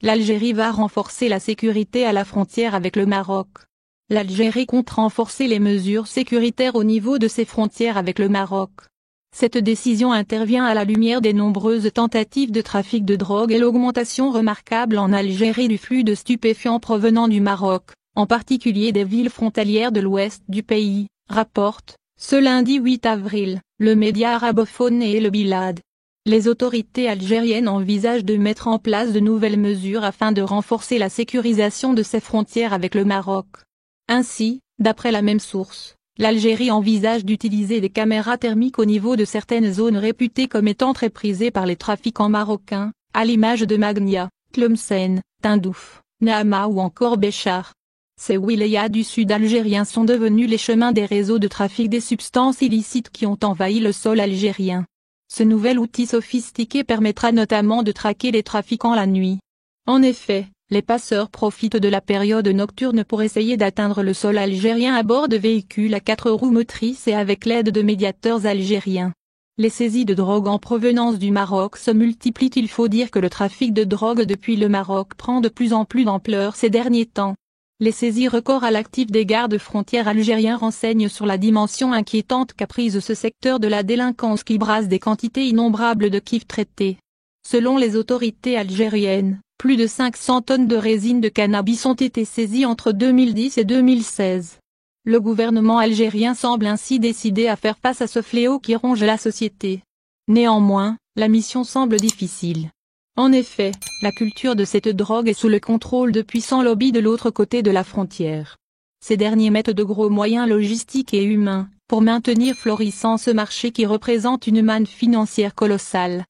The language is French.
l'Algérie va renforcer la sécurité à la frontière avec le Maroc. L'Algérie compte renforcer les mesures sécuritaires au niveau de ses frontières avec le Maroc. Cette décision intervient à la lumière des nombreuses tentatives de trafic de drogue et l'augmentation remarquable en Algérie du flux de stupéfiants provenant du Maroc, en particulier des villes frontalières de l'ouest du pays, rapporte, ce lundi 8 avril, le média arabophone et le Bilad. Les autorités algériennes envisagent de mettre en place de nouvelles mesures afin de renforcer la sécurisation de ses frontières avec le Maroc. Ainsi, d'après la même source, l'Algérie envisage d'utiliser des caméras thermiques au niveau de certaines zones réputées comme étant très prisées par les trafiquants marocains, à l'image de Magnia, Tlemcen, Tindouf, Nahama ou encore Béchar. Ces wilayas du sud algérien sont devenus les chemins des réseaux de trafic des substances illicites qui ont envahi le sol algérien. Ce nouvel outil sophistiqué permettra notamment de traquer les trafiquants la nuit. En effet, les passeurs profitent de la période nocturne pour essayer d'atteindre le sol algérien à bord de véhicules à 4 roues motrices et avec l'aide de médiateurs algériens. Les saisies de drogue en provenance du Maroc se multiplient. Il faut dire que le trafic de drogue depuis le Maroc prend de plus en plus d'ampleur ces derniers temps. Les saisies records à l'actif des gardes-frontières algériens renseignent sur la dimension inquiétante qu'a prise ce secteur de la délinquance qui brasse des quantités innombrables de kif traités. Selon les autorités algériennes, plus de 500 tonnes de résine de cannabis ont été saisies entre 2010 et 2016. Le gouvernement algérien semble ainsi décidé à faire face à ce fléau qui ronge la société. Néanmoins, la mission semble difficile. En effet, la culture de cette drogue est sous le contrôle de puissants lobbies de l'autre côté de la frontière. Ces derniers mettent de gros moyens logistiques et humains pour maintenir florissant ce marché qui représente une manne financière colossale.